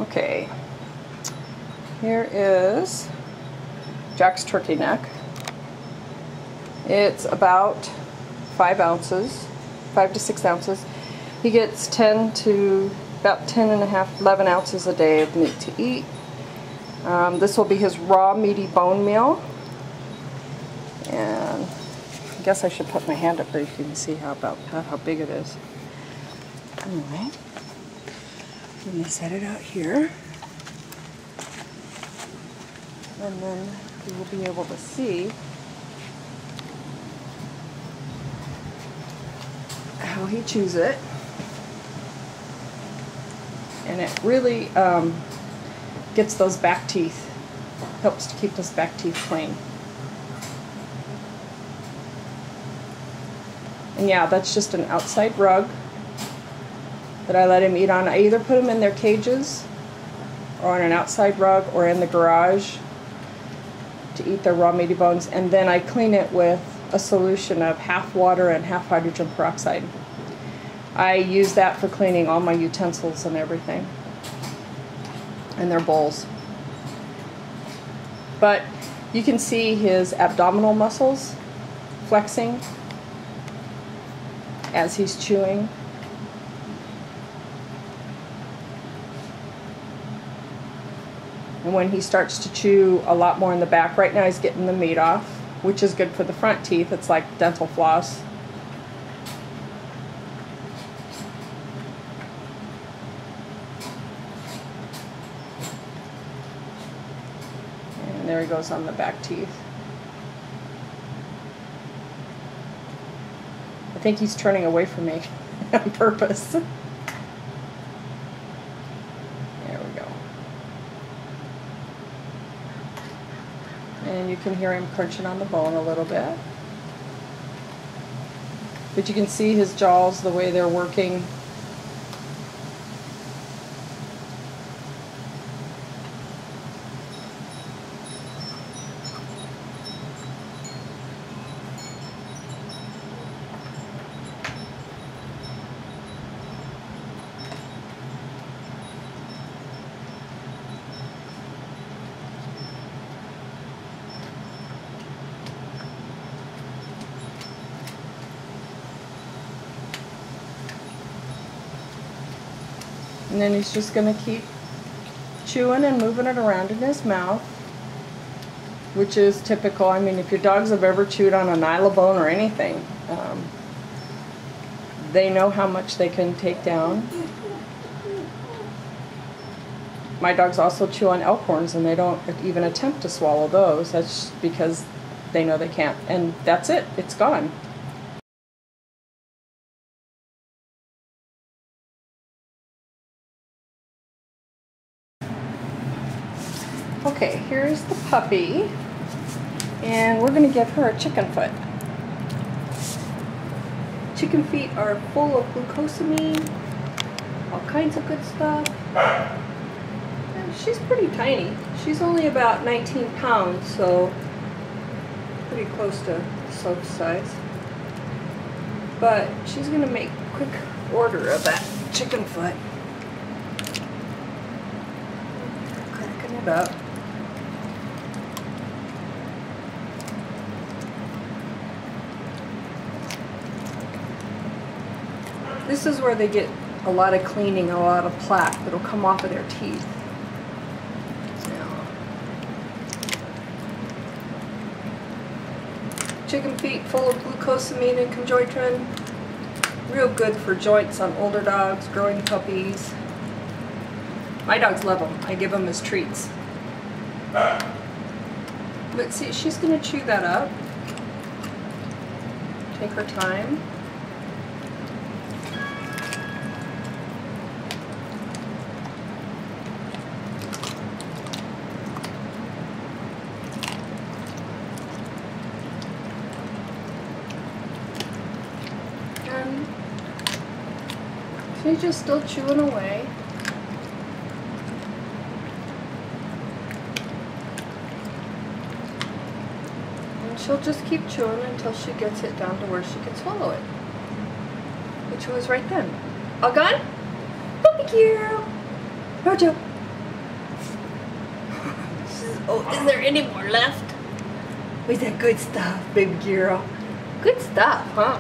Okay, here is Jack's turkey neck. It's about 5 ounces, 5 to 6 ounces. He gets 10 to about 10 and a half, 11 ounces a day of meat to eat. This will be his raw meaty bone meal. And I guess I should put my hand up there so you can see how big it is. Anyway, I'm going to set it out here. And then you will be able to see how he chews it. And it really gets those back teeth, helps to keep those back teeth clean. And yeah, that's just an outside rug that I let him eat on. I either put him in their cages or on an outside rug or in the garage to eat their raw meaty bones, and then I clean it with a solution of half water and half hydrogen peroxide. I use that for cleaning all my utensils and everything, and their bowls. But you can see his abdominal muscles flexing as he's chewing. And when he starts to chew a lot more in the back, right now he's getting the meat off, which is good for the front teeth. It's like dental floss. And there he goes on the back teeth. I think he's turning away from me on purpose. And you can hear him crunching on the bone a little bit. But you can see his jaws, the way they're working. And then he's just going to keep chewing and moving it around in his mouth, which is typical. I mean, if your dogs have ever chewed on a nylabone or anything, they know how much they can take down. My dogs also chew on elk horns, and they don't even attempt to swallow those. That's because they know they can't. And that's it. It's gone. Okay, here's the puppy, and we're going to give her a chicken foot. Chicken feet are full of glucosamine, all kinds of good stuff. And she's pretty tiny. She's only about 19 pounds, so pretty close to Soap's size. But she's going to make quick order of that chicken foot. Cracking it up. This is where they get a lot of cleaning, a lot of plaque that'll come off of their teeth. Chicken feet full of glucosamine and chondroitin. Real good for joints on older dogs, growing puppies. My dogs love them. I give them as treats. But see, she's going to chew that up. Take her time. She's just still chewing away. And she'll just keep chewing until she gets it down to where she can swallow it. Which was right then. All gone? Thank you. Rodeo. Oh, is there any more left? Was that good stuff, baby girl? Good stuff, huh?